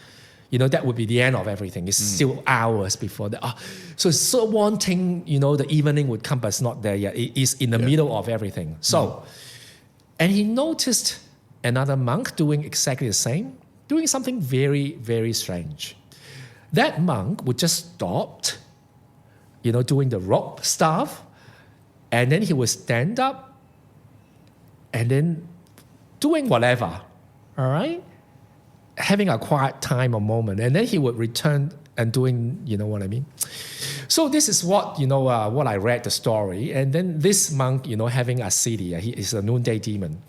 That would be the end of everything. It's still hours before that. So wanting, the evening would come, but it's not there yet. It is in the middle of everything. So, and he noticed another monk doing exactly the same, doing something very, very strange. That monk would just stop, doing the rope stuff, and then he would stand up, and then doing whatever, all right? Having a quiet time or moment, and then he would return and doing, what I mean? So this is what, what I read the story. And then this monk, having Assyria, he is a noonday demon,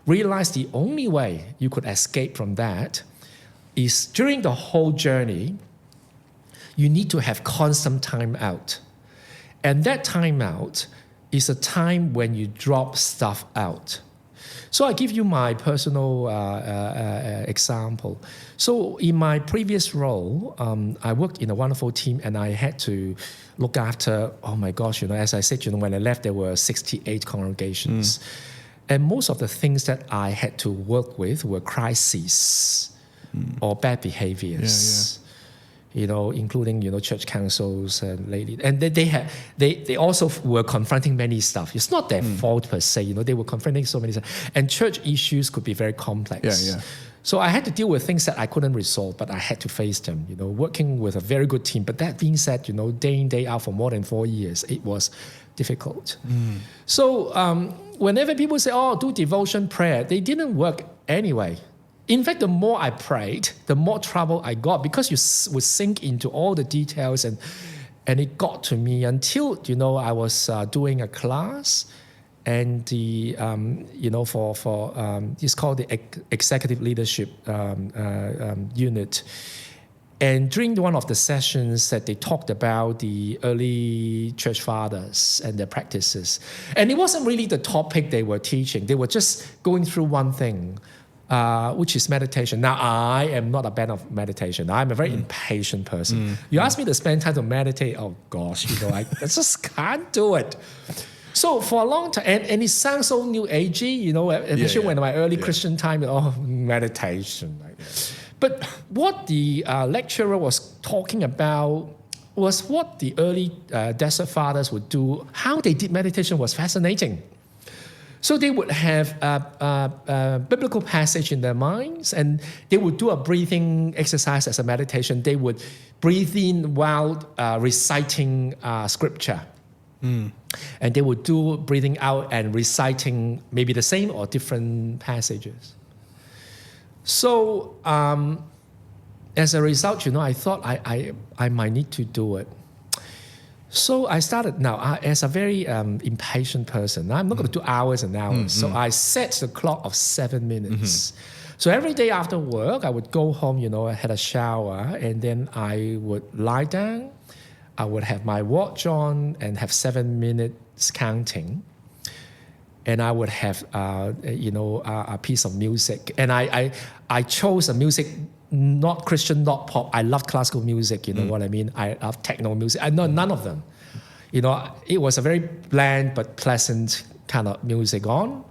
realized the only way you could escape from that is during the whole journey, you need to have constant time out. And that time out is a time when you drop stuff out. So I give you my personal example. So in my previous role, I worked in a wonderful team, and I had to look after, oh my gosh, as I said, when I left, there were 68 congregations. And most of the things that I had to work with were crises or bad behaviors. Including church councils and ladies, and they also were confronting many stuff. It's not their fault per se, they were confronting so many stuff, and church issues could be very complex. So I had to deal with things that I couldn't resolve, but I had to face them. Working with a very good team. But that being said, day in day out for more than 4 years, it was difficult. So whenever people say, "Oh, do devotion prayer," they didn't work anyway. In fact, the more I prayed, the more trouble I got, because you would sink into all the details, and it got to me until, I was doing a class, and the, it's called the Executive Leadership Unit. And during one of the sessions that they talked about the early church fathers and their practices. And it wasn't really the topic they were teaching. They were just going through one thing, which is meditation. Now, I am not a fan of meditation. I'm a very impatient person. You ask me to spend time to meditate, oh gosh, I just can't do it. So for a long time, and it sounds so new agey, especially when my early Christian time, meditation. But what the lecturer was talking about was what the early desert fathers would do. How they did meditation was fascinating. So they would have a biblical passage in their minds, and they would do a breathing exercise as a meditation. They would breathe in while reciting scripture. And they would do breathing out and reciting maybe the same or different passages. So as a result, I thought I might need to do it. So I started now as a very impatient person. I'm not going to do hours and hours. So I set the clock of 7 minutes. So every day after work, I would go home, I had a shower, and then I would lie down. I would have my watch on and have 7 minutes counting. And I would have, a piece of music. And I chose a music, not Christian, not pop. I love classical music, what I mean? I love techno music. I know none of them. It was a very bland but pleasant kind of music on.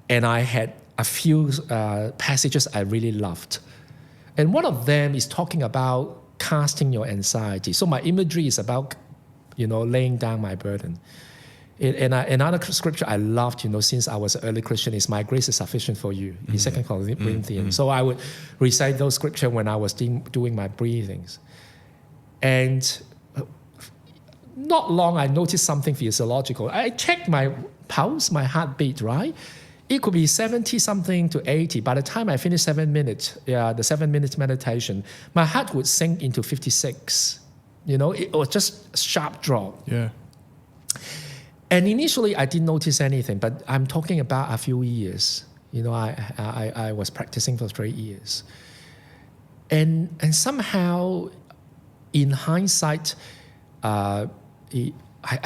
And I had a few passages I really loved. And one of them is talking about casting your anxiety. So my imagery is about, laying down my burden. Another scripture I loved, since I was an early Christian is "My grace is sufficient for you" in 2 Corinthians. So I would recite those scriptures when I was doing my breathings. And not long, I noticed something physiological. I checked my pulse, my heartbeat, right? It could be 70 something to 80. By the time I finished 7 minutes, the 7 minutes meditation, my heart would sink into 56. It was just a sharp drop. Yeah. And initially, I didn't notice anything, but I'm talking about a few years. I was practicing for 3 years. And somehow, in hindsight, I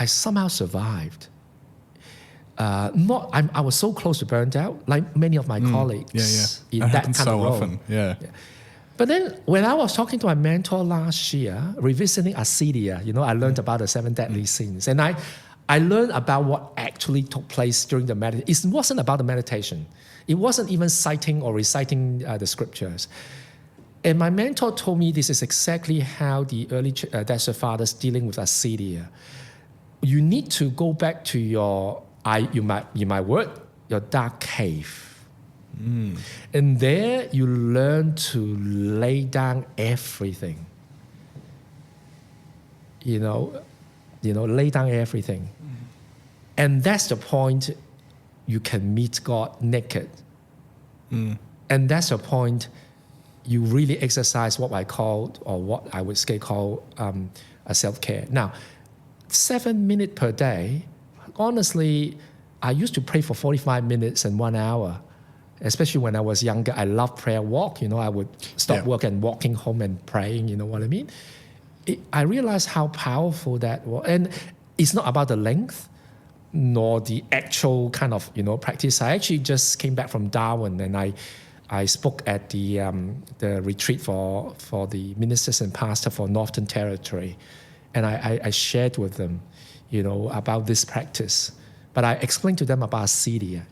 somehow survived. I was so close to burnt out, like many of my colleagues in that kind so of role. often. Yeah. But then when I was talking to my mentor last year, revisiting acedia, I learned about the 7 deadly sins. And I learned about what actually took place during the meditation. It wasn't about the meditation. It wasn't even citing or reciting the scriptures. And my mentor told me this is exactly how the early desert fathers dealing with acedia. You need to go back to your dark cave. And there you learn to lay down everything. Lay down everything. And that's the point you can meet God naked. And that's the point you really exercise what I would say call a self-care. Now, 7 minutes per day, honestly, I used to pray for 45 minutes and 1 hour. Especially when I was younger, I loved prayer walk. I would stop work and walking home and praying, you know what I mean? I realized how powerful that was. And it's not about the length nor the actual kind of, practice. I actually just came back from Darwin and I spoke at the retreat for the ministers and pastors for Northern Territory. And I shared with them, about this practice. But I explained to them about acedia.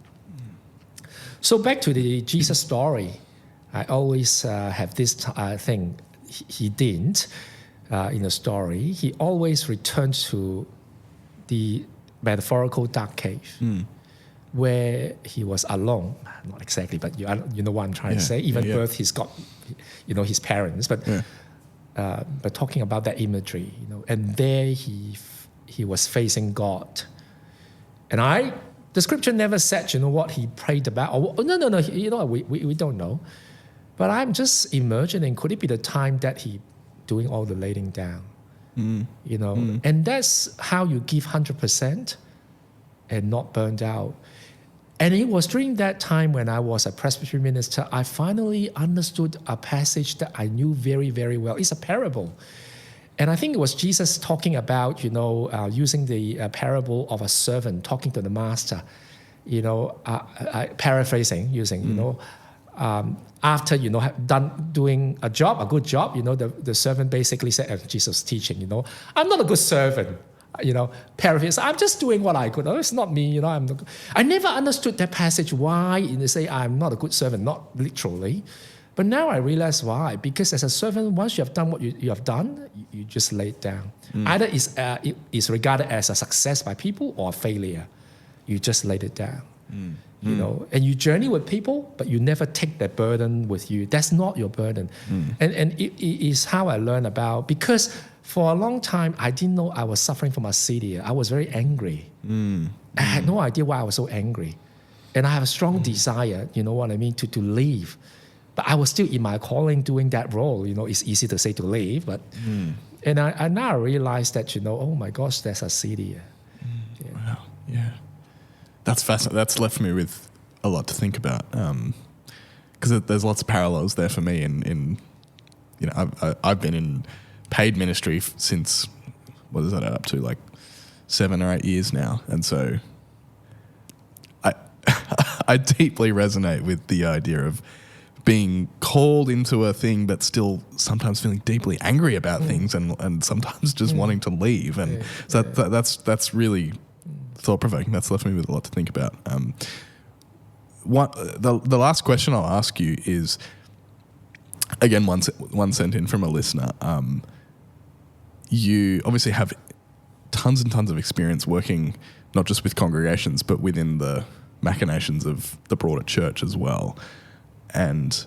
So back to the Jesus story, I always have this thing. He didn't in the story. He always returned to the metaphorical dark cave where he was alone. Not exactly, but you know what I'm trying to say. Even birth, he's got, his parents. But talking about that imagery, and there he was facing God. And the scripture never said, what he prayed about. No, we don't know. But I'm just imagining, could it be the time that he doing all the laying down? And that's how you give 100% and not burned out. And it was during that time when I was a Presbyterian minister, I finally understood a passage that I knew very, very well. It's a parable. And I think it was Jesus talking about, using the parable of a servant talking to the master, paraphrasing, using, after, doing a good job, the servant basically said, as Jesus teaching, I'm not a good servant, paraphrase, I'm just doing what I could. Oh, it's not me, I'm not good. I never understood that passage, why they say I'm not a good servant, not literally. But now I realize why. Because as a servant, once you have done what you have done, you just lay it down. Either it is regarded as a success by people or a failure. You just laid it down. And you journey with people, but you never take that burden with you. That's not your burden. And it is how I learned about, because for a long time, I didn't know I was suffering from acedia. I was very angry. I had no idea why I was so angry. And I have a strong desire, to leave. But I was still in my calling doing that role. It's easy to say to leave, but and I now realize that, oh my gosh, that's acedia. Wow, yeah. That's fascinating. That's left me with a lot to think about, because there's lots of parallels there for me. In I've been in paid ministry since, what is that up to, like 7 or 8 years now, and so I deeply resonate with the idea of being called into a thing, but still sometimes feeling deeply angry about things, and sometimes just wanting to leave. And that's really thought-provoking. That's left me with a lot to think about. the last question I'll ask you is, again, one sent in from a listener. You obviously have tons and tons of experience working not just with congregations, but within the machinations of the broader church as well. And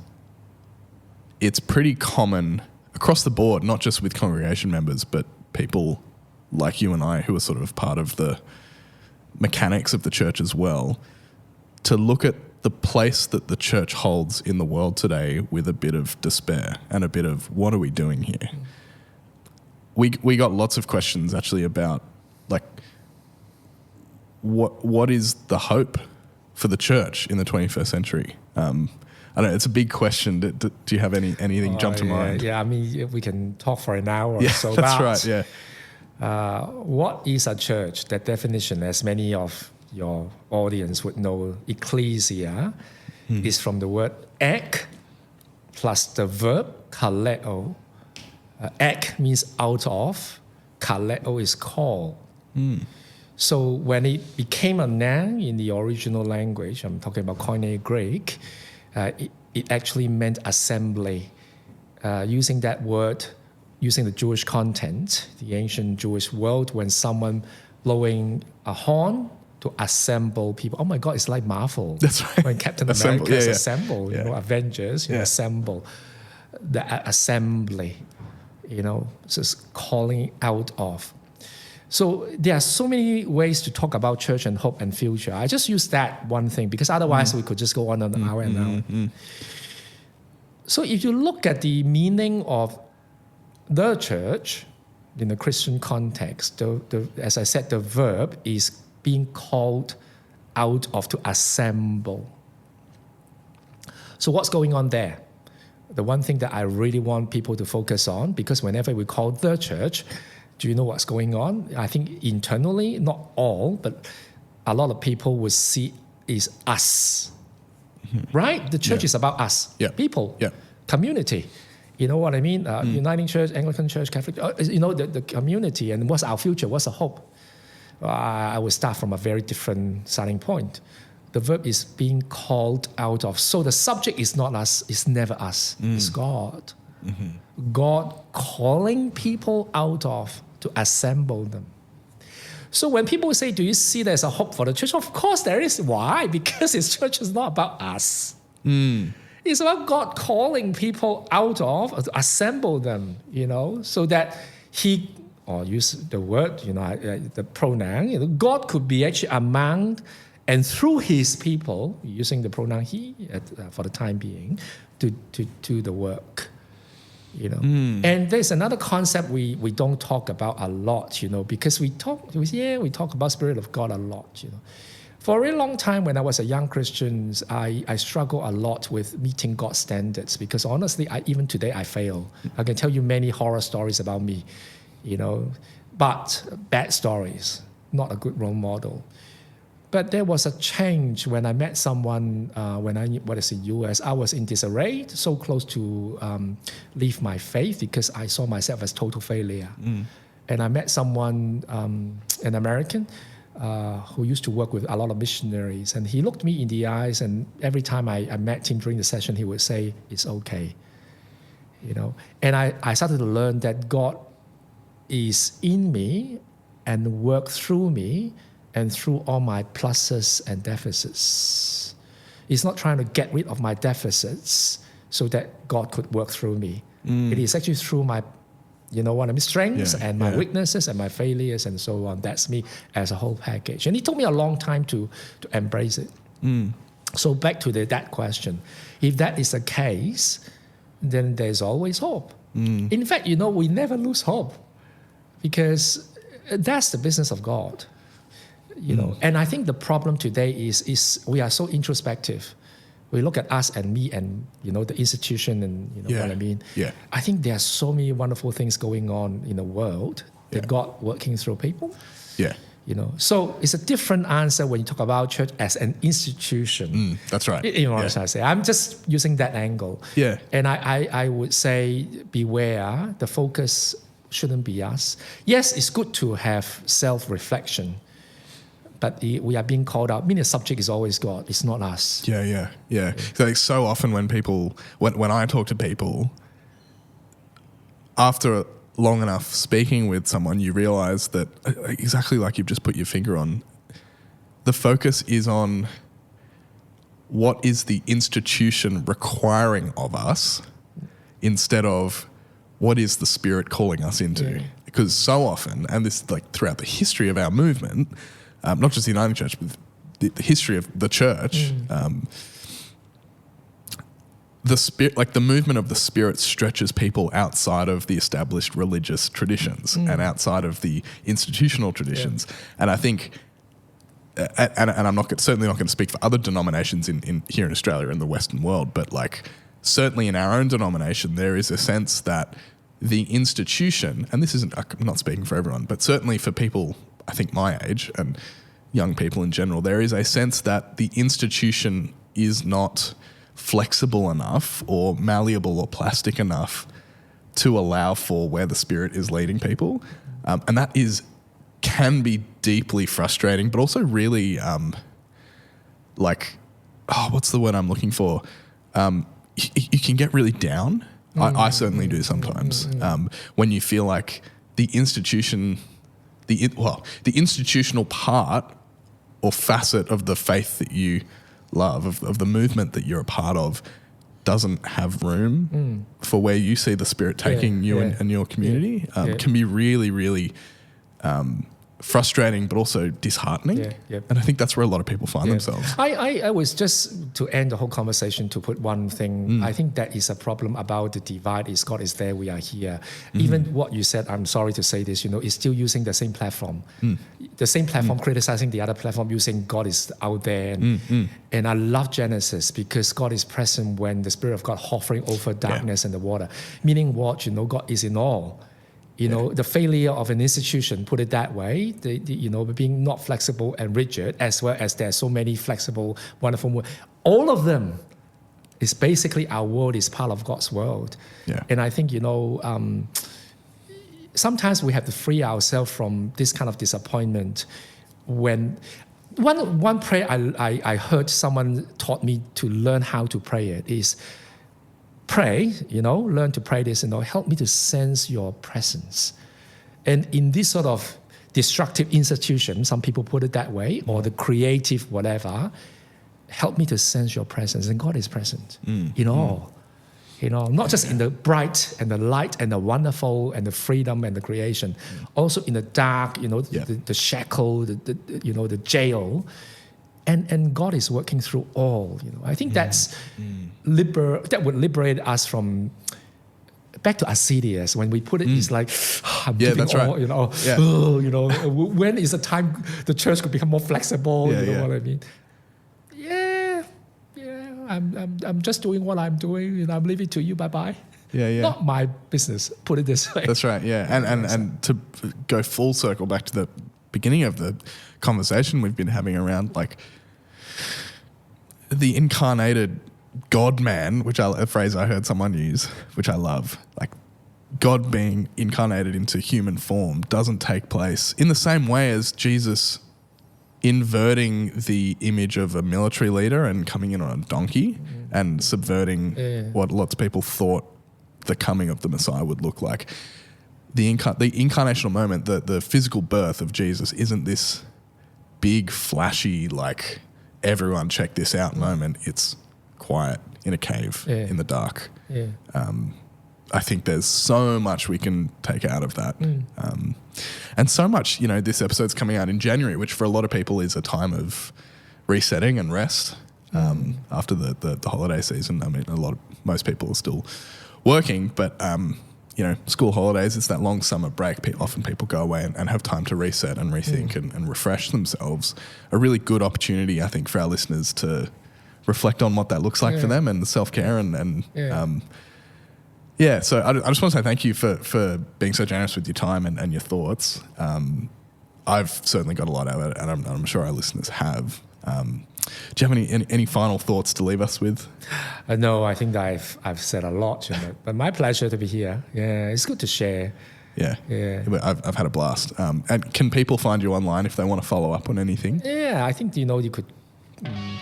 it's pretty common across the board, not just with congregation members, but people like you and I who are sort of part of the mechanics of the church as well, to look at the place that the church holds in the world today with a bit of despair and a bit of, what are we doing here? We got lots of questions actually about, like, what is the hope for the church in the 21st century? I don't know, it's a big question. Do you have anything jump to mind? Yeah, I mean, we can talk for an hour or so that's about right, yeah. What is a church? That definition, as many of your audience would know, ecclesia is from the word ek plus the verb kaleo. Ek means out of, kaleo is call. So when it became a noun in the original language, I'm talking about Koine Greek, it actually meant assembly. Using that word, using the Jewish content, the ancient Jewish world, when someone blowing a horn to assemble people. Oh my God, it's like Marvel. That's right. When Captain Assemble, America yeah. assemble, you know, Avengers, assemble. The assembly, just calling out of. So there are so many ways to talk about church and hope and future. I just use that one thing because otherwise we could just go on an hour and hour. So if you look at the meaning of the church in the Christian context, as I said, the verb is being called out of, to assemble. So what's going on there? The one thing that I really want people to focus on, because whenever we call the church, do you know what's going on? I think internally, not all, but a lot of people would see is us, right? The church is about us, people, community. You know what I mean? Uniting Church, Anglican Church, Catholic, the community, and what's our future? What's the hope? I will start from a very different starting point. The verb is being called out of. So the subject is not us, it's never us, it's God. God calling people out of to assemble them. So when people say, do you see there's a hope for the church? Of course there is. Why? Because His church is not about us. It's about God calling people out of, to assemble them, so that He, or use the word, the pronoun, God could be actually among and through His people, using the pronoun He for the time being, to do the work. And there's another concept we don't talk about a lot, because we talk about Spirit of God a lot, For a very long time when I was a young Christian, I struggled a lot with meeting God's standards because honestly, even today I fail. I can tell you many horror stories about me, but bad stories, not a good role model. But there was a change when I met someone when I was in US. I was in disarray, so close to leave my faith because I saw myself as total failure. And I met someone, an American, who used to work with a lot of missionaries. And he looked me in the eyes, and every time I met him during the session, he would say, it's okay. And I started to learn that God is in me and work through me and through all my pluses and deficits. He's not trying to get rid of my deficits so that God could work through me. It is actually through my, strengths and my weaknesses and my failures and so on. That's me as a whole package. And it took me a long time to embrace it. So back to that question. If that is the case, then there's always hope. In fact, we never lose hope because that's the business of God. And I think the problem today is we are so introspective. We look at us and me and the institution and what I mean. I think there are so many wonderful things going on in the world that God working through people. So it's a different answer when you talk about church as an institution. That's right. You know what I'm trying to say? I'm just using that angle. And I would say beware. The focus shouldn't be us. Yes, it's good to have self-reflection. but we are being called out. I mean, the subject is always God. It's not us. Yeah. So like so often when I talk to people, after long enough speaking with someone, you realize that exactly like you've just put your finger on, the focus is on what is the institution requiring of us instead of what is the Spirit calling us into. Yeah. Because so often, and this like throughout the history of our movement, not just the Uniting Church, but the history of the church, the Spirit, like the movement of the Spirit stretches people outside of the established religious traditions and outside of the institutional traditions. Yeah. And I think, and I'm certainly not going to speak for other denominations in here in Australia in the Western world, but like certainly in our own denomination, there is a sense that the institution, and this isn't, I'm not speaking for everyone, but certainly for people, I think my age and young people in general, there is a sense that the institution is not flexible enough or malleable or plastic enough to allow for where the Spirit is leading people. And that can be deeply frustrating, but also really what's the word I'm looking for? You can get really down. I certainly do sometimes. When you feel like the institution, the institutional part or facet of the faith that you love, of the movement that you're a part of, doesn't have room for where you see the Spirit taking you and your community, can be really, really frustrating, but also disheartening. And I think that's where a lot of people find themselves. I was just, to end the whole conversation, to put one thing, I think that is a problem about the divide is God is there, we are here. Even what you said, I'm sorry to say this, is still using the same platform. The same platform criticizing the other platform, using God is out there. And I love Genesis because God is present when the Spirit of God hovering over darkness and the water. Meaning what? God is in all. The failure of an institution, put it that way, being not flexible and rigid, as well as there are so many flexible, wonderful, all of them is basically our world is part of God's world. And I think, sometimes we have to free ourselves from this kind of disappointment. When one prayer I heard someone taught me to learn how to pray it is, pray, learn to pray this, help me to sense your presence. And in this sort of destructive institution, some people put it that way, or the creative whatever, help me to sense your presence. And God is present in all. Not just in the bright and the light and the wonderful and the freedom and the creation, also in the dark, the shackle, the jail. And God is working through all. I think that would liberate us from back to Ascetius. When we put it, it's like I'm giving that's all. Right. When is the time the church could become more flexible? What I mean? I'm just doing what I'm doing. I'm leaving it to you. Bye bye. Not my business. Put it this way. That's right. And to go full circle back to the beginning of the conversation we've been having around like the incarnated God-man, a phrase I heard someone use, which I love, like God being incarnated into human form doesn't take place in the same way as Jesus inverting the image of a military leader and coming in on a donkey and subverting what lots of people thought the coming of the Messiah would look like. The incarnational moment, the physical birth of Jesus isn't this big, flashy, like everyone check this out moment. It's quiet in a cave in the dark. I think there's so much we can take out of that. And so much, this episode's coming out in January, which for a lot of people is a time of resetting and rest after the holiday season. I mean, most people are still working, but school holidays, it's that long summer break. Often people go away and have time to reset and rethink and refresh themselves. A really good opportunity, I think, for our listeners to reflect on what that looks like for them and the self-care so I just want to say thank you for being so generous with your time and your thoughts. I've certainly got a lot out of it, and I'm sure our listeners have. Do you have any final thoughts to leave us with? No, I think that I've said a lot, but my pleasure to be here. Yeah, it's good to share. Yeah. Yeah. But I've had a blast. And can people find you online if they want to follow up on anything? Yeah, I think, you could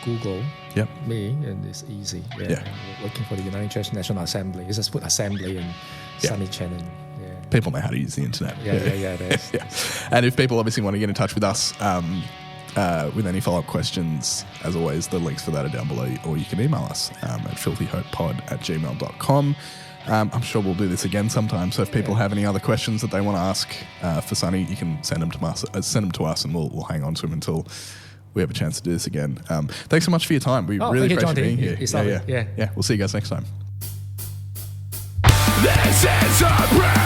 Google Yep. me, and it's easy. Yeah. Working for the Uniting Church National Assembly. You just put Assembly and Sunny Chen and People know how to use the internet. Yeah, it is. Yeah. And if people obviously want to get in touch with us with any follow-up questions, as always, the links for that are down below, or you can email us at filthyhopepod@gmail.com. I'm sure we'll do this again sometime, so if people have any other questions that they want to ask for Sunny, you can send them to us and we'll hang on to them until we have a chance to do this again. Thanks so much for your time. We really appreciate you being here. It's lovely. Yeah. We'll see you guys next time. This is a